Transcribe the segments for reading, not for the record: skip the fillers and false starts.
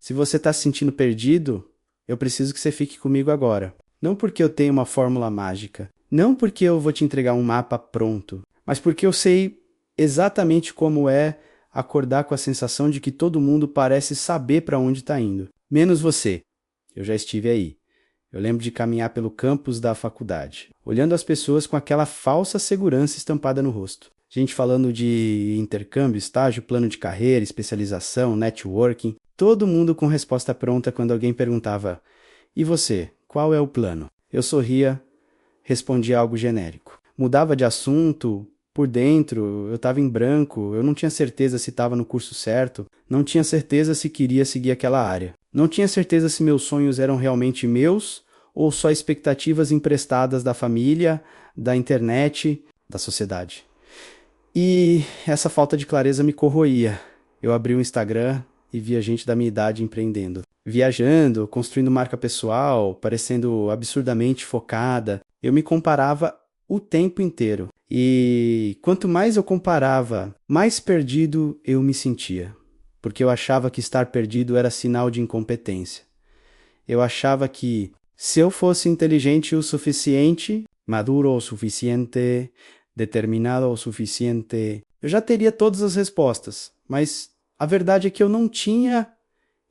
Se você está se sentindo perdido, eu preciso que você fique comigo agora. Não porque eu tenho uma fórmula mágica, não porque eu vou te entregar um mapa pronto, mas porque eu sei exatamente como é acordar com a sensação de que todo mundo parece saber para onde está indo. Menos você. Eu já estive aí. Eu lembro de caminhar pelo campus da faculdade, olhando as pessoas com aquela falsa segurança estampada no rosto. Gente falando de intercâmbio, estágio, plano de carreira, especialização, networking. Todo mundo com resposta pronta quando alguém perguntava: e você, qual é o plano? Eu sorria, respondia algo genérico. Mudava de assunto, por dentro, eu estava em branco, eu não tinha certeza se estava no curso certo, não tinha certeza se queria seguir aquela área. Não tinha certeza se meus sonhos eram realmente meus ou só expectativas emprestadas da família, da internet, da sociedade. E essa falta de clareza me corroía. Eu abri o Instagram e via gente da minha idade empreendendo. Viajando, construindo marca pessoal, parecendo absurdamente focada. Eu me comparava o tempo inteiro. E quanto mais eu comparava, mais perdido eu me sentia. Porque eu achava que estar perdido era sinal de incompetência. Eu achava que, se eu fosse inteligente o suficiente, maduro o suficiente, determinado o suficiente, eu já teria todas as respostas. Mas a verdade é que eu não tinha.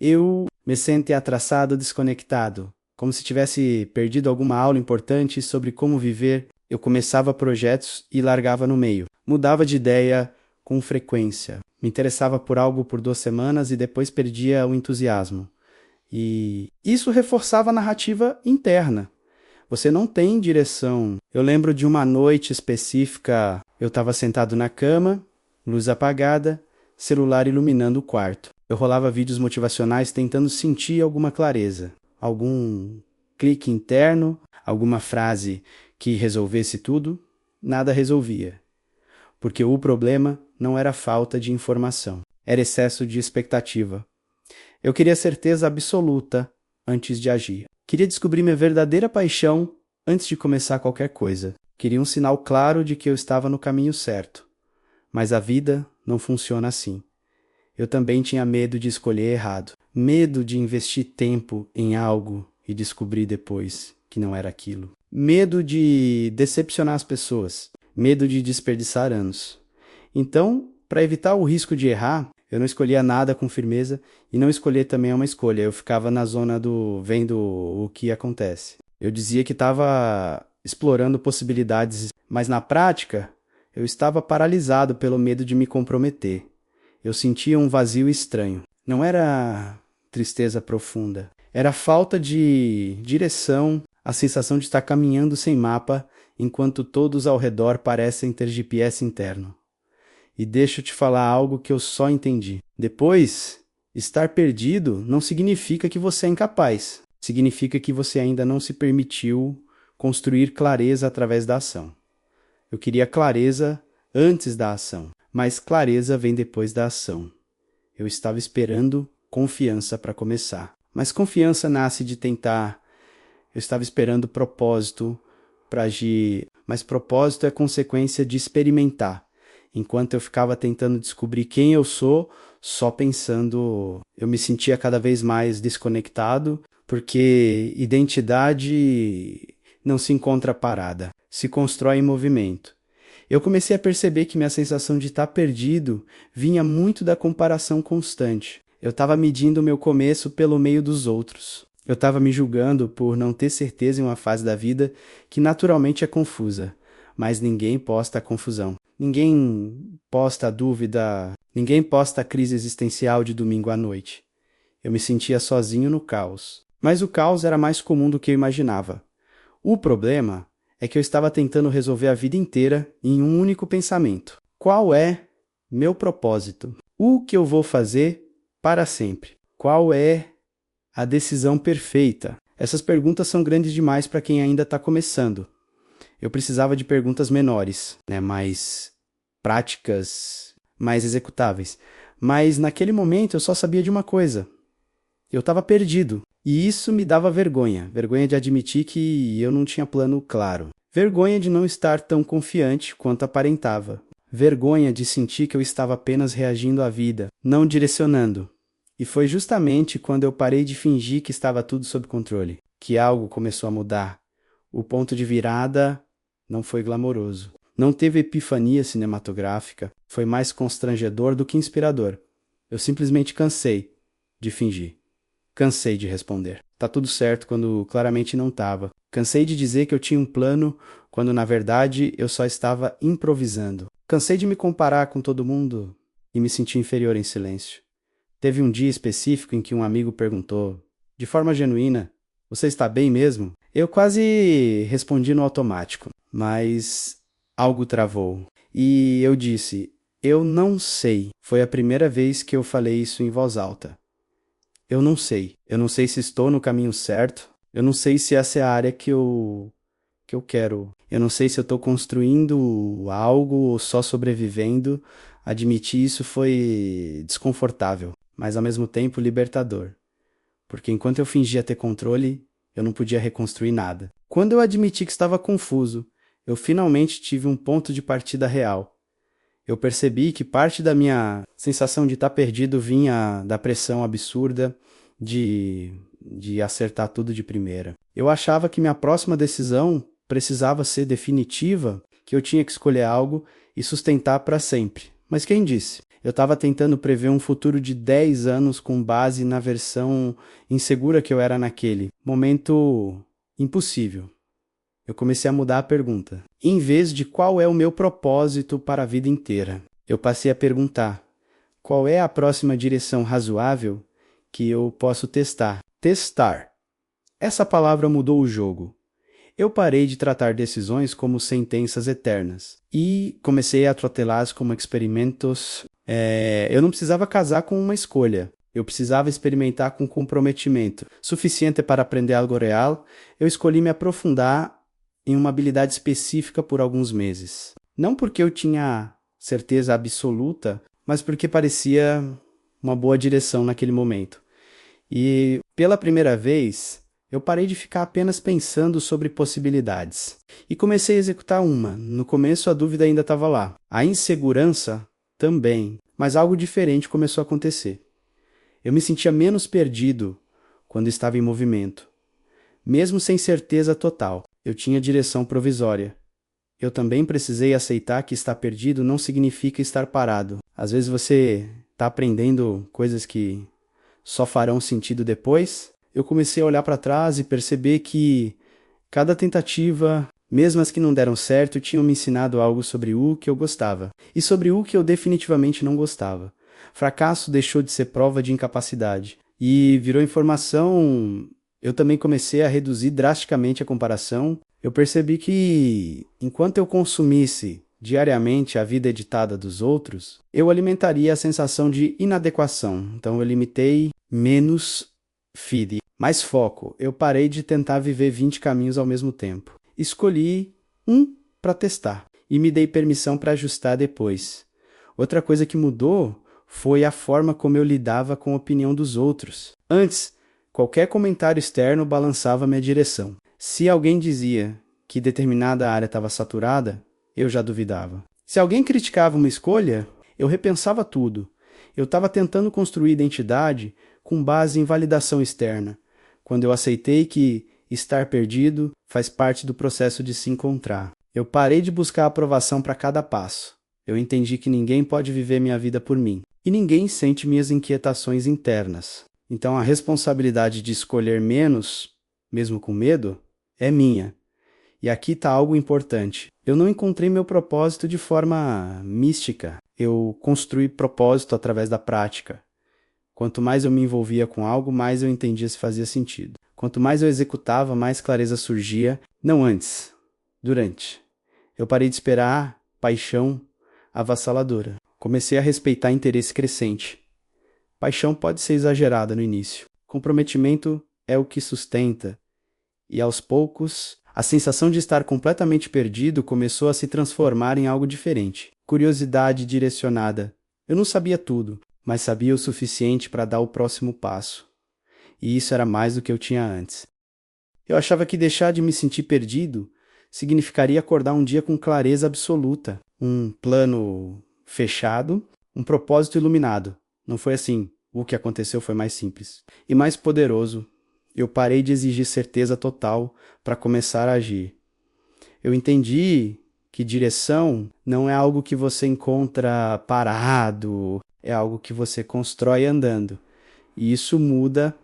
Eu me sentia atrasado, desconectado, como se tivesse perdido alguma aula importante sobre como viver. Eu começava projetos e largava no meio. Mudava de ideia com frequência. Me interessava por algo por 2 semanas e depois perdia o entusiasmo. E isso reforçava a narrativa interna. Você não tem direção. Eu lembro de uma noite específica, eu estava sentado na cama, luz apagada, celular iluminando o quarto. Eu rolava vídeos motivacionais tentando sentir alguma clareza, algum clique interno, alguma frase que resolvesse tudo. Nada resolvia. Porque o problema não era falta de informação, era excesso de expectativa. Eu queria certeza absoluta antes de agir. Queria descobrir minha verdadeira paixão antes de começar qualquer coisa. Queria um sinal claro de que eu estava no caminho certo. Mas a vida não funciona assim. Eu também tinha medo de escolher errado. Medo de investir tempo em algo e descobrir depois que não era aquilo. Medo de decepcionar as pessoas. Medo de desperdiçar anos. Então, para evitar o risco de errar, eu não escolhia nada com firmeza e não escolher também é uma escolha. Eu ficava na zona do vendo o que acontece. Eu dizia que estava explorando possibilidades, mas na prática eu estava paralisado pelo medo de me comprometer. Eu sentia um vazio estranho. Não era tristeza profunda. Era falta de direção, a sensação de estar caminhando sem mapa, enquanto todos ao redor parecem ter GPS interno. E deixa eu te falar algo que eu só entendi. Depois, estar perdido não significa que você é incapaz. Significa que você ainda não se permitiu construir clareza através da ação. Eu queria clareza antes da ação, mas clareza vem depois da ação. Eu estava esperando confiança para começar. Mas confiança nasce de tentar. Eu estava esperando propósito para agir, mas propósito é consequência de experimentar. Enquanto eu ficava tentando descobrir quem eu sou, só pensando, eu me sentia cada vez mais desconectado, porque identidade não se encontra parada, se constrói em movimento. Eu comecei a perceber que minha sensação de estar perdido vinha muito da comparação constante. Eu estava medindo o meu começo pelo meio dos outros. Eu estava me julgando por não ter certeza em uma fase da vida que naturalmente é confusa, mas ninguém posta a confusão. Ninguém posta a dúvida, ninguém posta a crise existencial de domingo à noite. Eu me sentia sozinho no caos. Mas o caos era mais comum do que eu imaginava. O problema é que eu estava tentando resolver a vida inteira em um único pensamento. Qual é meu propósito? O que eu vou fazer para sempre? Qual é a decisão perfeita? Essas perguntas são grandes demais para quem ainda está começando. Eu precisava de perguntas menores, mais práticas, mais executáveis. Mas naquele momento eu só sabia de uma coisa. Eu estava perdido. E isso me dava vergonha. Vergonha de admitir que eu não tinha plano claro. Vergonha de não estar tão confiante quanto aparentava. Vergonha de sentir que eu estava apenas reagindo à vida, não direcionando. E foi justamente quando eu parei de fingir que estava tudo sob controle, que algo começou a mudar. O ponto de virada não foi glamouroso. Não teve epifania cinematográfica, foi mais constrangedor do que inspirador. Eu simplesmente cansei de fingir. Cansei de responder. Tá tudo certo quando claramente não tava. Cansei de dizer que eu tinha um plano quando na verdade eu só estava improvisando. Cansei de me comparar com todo mundo e me sentir inferior em silêncio. Teve um dia específico em que um amigo perguntou, de forma genuína, você está bem mesmo? Eu quase respondi no automático, mas algo travou. E eu disse, eu não sei. Foi a primeira vez que eu falei isso em voz alta. Eu não sei. Eu não sei se estou no caminho certo. Eu não sei se essa é a área que eu quero. Eu não sei se eu estou construindo algo ou só sobrevivendo. Admitir isso foi desconfortável, mas ao mesmo tempo libertador. Porque enquanto eu fingia ter controle, eu não podia reconstruir nada. Quando eu admiti que estava confuso, eu finalmente tive um ponto de partida real. Eu percebi que parte da minha sensação de estar perdido vinha da pressão absurda de acertar tudo de primeira. Eu achava que minha próxima decisão precisava ser definitiva, que eu tinha que escolher algo e sustentar para sempre. Mas quem disse? Eu estava tentando prever um futuro de 10 anos com base na versão insegura que eu era naquele momento impossível. Eu comecei a mudar a pergunta. Em vez de qual é o meu propósito para a vida inteira, eu passei a perguntar qual é a próxima direção razoável que eu posso testar. Testar. Essa palavra mudou o jogo. Eu parei de tratar decisões como sentenças eternas e comecei a tratá-las como experimentos. Eu não precisava casar com uma escolha. Eu precisava experimentar com comprometimento. Suficiente para aprender algo real, eu escolhi me aprofundar em uma habilidade específica por alguns meses. Não porque eu tinha certeza absoluta, mas porque parecia uma boa direção naquele momento. E, pela primeira vez, eu parei de ficar apenas pensando sobre possibilidades. E comecei a executar uma. No começo a dúvida ainda estava lá. A insegurança também. Mas algo diferente começou a acontecer. Eu me sentia menos perdido quando estava em movimento. Mesmo sem certeza total, eu tinha direção provisória. Eu também precisei aceitar que estar perdido não significa estar parado. Às vezes você está aprendendo coisas que só farão sentido depois. Eu comecei a olhar para trás e perceber que cada tentativa, mesmo as que não deram certo, tinham me ensinado algo sobre o que eu gostava e sobre o que eu definitivamente não gostava. Fracasso deixou de ser prova de incapacidade e virou informação. Eu também comecei a reduzir drasticamente a comparação. Eu percebi que, enquanto eu consumisse diariamente a vida editada dos outros, eu alimentaria a sensação de inadequação. Então eu limitei menos feed, mais foco. Eu parei de tentar viver 20 caminhos ao mesmo tempo. Escolhi um para testar e me dei permissão para ajustar depois. Outra coisa que mudou foi a forma como eu lidava com a opinião dos outros. Antes, qualquer comentário externo balançava minha direção. Se alguém dizia que determinada área estava saturada, eu já duvidava. Se alguém criticava uma escolha, eu repensava tudo. Eu estava tentando construir identidade com base em validação externa, quando eu aceitei que estar perdido faz parte do processo de se encontrar. Eu parei de buscar aprovação para cada passo. Eu entendi que ninguém pode viver minha vida por mim, e ninguém sente minhas inquietações internas. Então a responsabilidade de escolher menos, mesmo com medo, é minha. E aqui está algo importante. Eu não encontrei meu propósito de forma mística. Eu construí propósito através da prática. Quanto mais eu me envolvia com algo, mais eu entendia se fazia sentido. Quanto mais eu executava, mais clareza surgia. Não antes, durante. Eu parei de esperar paixão avassaladora. Comecei a respeitar interesse crescente. Paixão pode ser exagerada no início. Comprometimento é o que sustenta. E aos poucos, a sensação de estar completamente perdido começou a se transformar em algo diferente. Curiosidade direcionada. Eu não sabia tudo, mas sabia o suficiente para dar o próximo passo. E isso era mais do que eu tinha antes. Eu achava que deixar de me sentir perdido significaria acordar um dia com clareza absoluta, um plano fechado, um propósito iluminado. Não foi assim. o que aconteceu foi mais simples. E mais poderoso, eu parei de exigir certeza total para começar a agir. Eu entendi que direção não é algo que você encontra parado, é algo que você constrói andando. E isso muda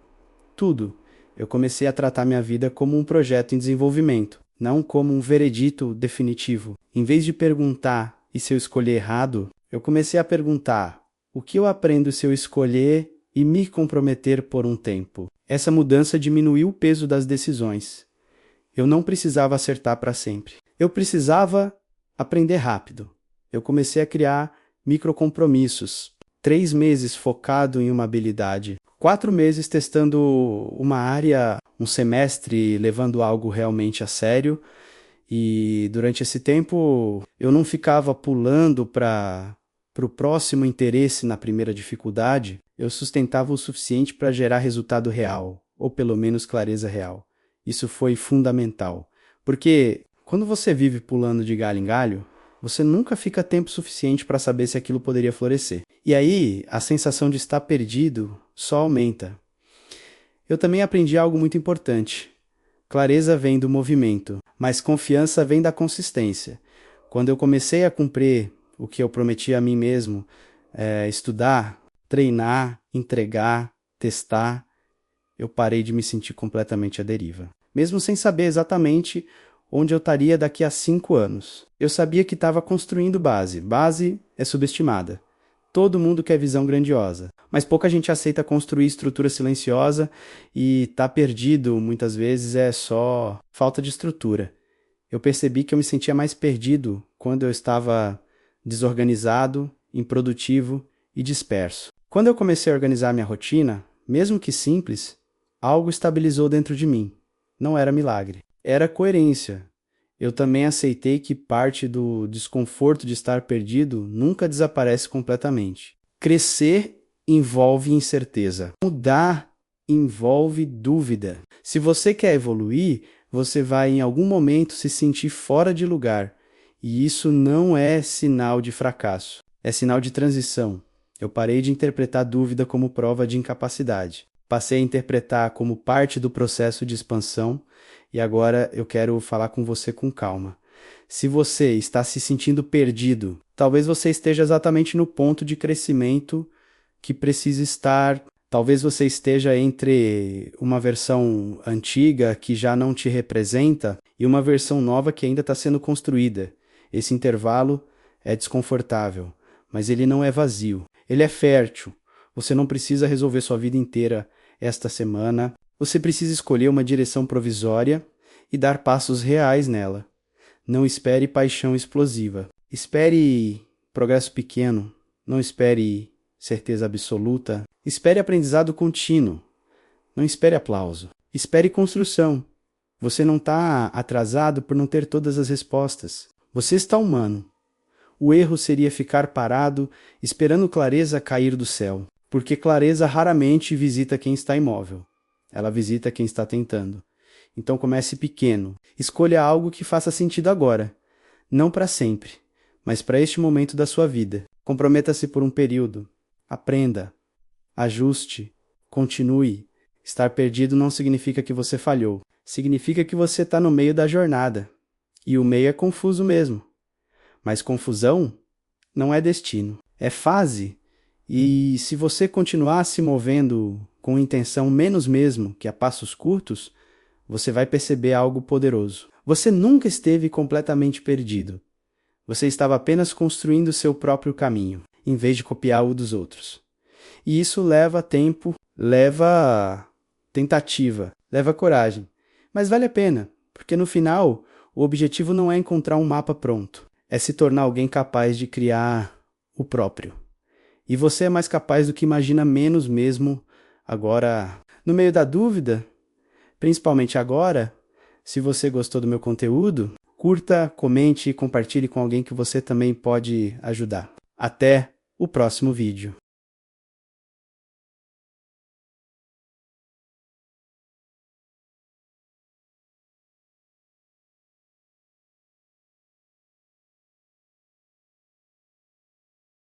tudo. Eu comecei a tratar minha vida como um projeto em desenvolvimento, não como um veredito definitivo. Em vez de perguntar e se eu escolher errado, eu comecei a perguntar o que eu aprendo se eu escolher e me comprometer por um tempo. Essa mudança diminuiu o peso das decisões. Eu não precisava acertar para sempre. Eu precisava aprender rápido. Eu comecei a criar microcompromissos. 3 meses focado em uma habilidade. 4 meses testando uma área, um semestre levando algo realmente a sério. E durante esse tempo eu não ficava pulando para o próximo interesse na primeira dificuldade. Eu sustentava o suficiente para gerar resultado real, ou pelo menos clareza real. Isso foi fundamental. Porque quando você vive pulando de galho em galho, você nunca fica tempo suficiente para saber se aquilo poderia florescer. E aí, a sensação de estar perdido só aumenta. Eu também aprendi algo muito importante. Clareza vem do movimento, mas confiança vem da consistência. Quando eu comecei a cumprir o que eu prometi a mim mesmo, estudar, treinar, entregar, testar, eu parei de me sentir completamente à deriva. Mesmo sem saber exatamente onde eu estaria daqui a 5 anos. Eu sabia que estava construindo base. Base é subestimada. Todo mundo quer visão grandiosa, mas pouca gente aceita construir estrutura silenciosa e tá perdido, muitas vezes, é só falta de estrutura. Eu percebi que eu me sentia mais perdido quando eu estava desorganizado, improdutivo e disperso. Quando eu comecei a organizar minha rotina, mesmo que simples, algo estabilizou dentro de mim. Não era milagre. Era coerência. Eu também aceitei que parte do desconforto de estar perdido nunca desaparece completamente. Crescer envolve incerteza. Mudar envolve dúvida. Se você quer evoluir, você vai em algum momento se sentir fora de lugar. E isso não é sinal de fracasso. É sinal de transição. Eu parei de interpretar dúvida como prova de incapacidade. Passei a interpretar como parte do processo de expansão. E agora eu quero falar com você com calma. Se você está se sentindo perdido, talvez você esteja exatamente no ponto de crescimento que precisa estar. Talvez você esteja entre uma versão antiga que já não te representa e uma versão nova que ainda está sendo construída. Esse intervalo é desconfortável, mas ele não é vazio. Ele é fértil. Você não precisa resolver sua vida inteira esta semana. Você precisa escolher uma direção provisória e dar passos reais nela. Não espere paixão explosiva. Espere progresso pequeno. Não espere certeza absoluta. Espere aprendizado contínuo. Não espere aplauso. Espere construção. Você não está atrasado por não ter todas as respostas. Você está humano. O erro seria ficar parado esperando clareza cair do céu, porque clareza raramente visita quem está imóvel. Ela visita quem está tentando. Então comece pequeno. Escolha algo que faça sentido agora. Não para sempre, mas para este momento da sua vida. Comprometa-se por um período. Aprenda. Ajuste. Continue. Estar perdido não significa que você falhou. Significa que você está no meio da jornada. E o meio é confuso mesmo. Mas confusão não é destino. É fase. E se você continuar se movendo com intenção menos mesmo que a passos curtos, você vai perceber algo poderoso. Você nunca esteve completamente perdido. Você estava apenas construindo seu próprio caminho, em vez de copiar o dos outros. E isso leva tempo, leva tentativa, leva coragem. Mas vale a pena, porque no final, o objetivo não é encontrar um mapa pronto. É se tornar alguém capaz de criar o próprio. E você é mais capaz do que imagina menos mesmo. Agora, no meio da dúvida, principalmente agora, se você gostou do meu conteúdo, curta, comente e compartilhe com alguém que você também pode ajudar. Até o próximo vídeo.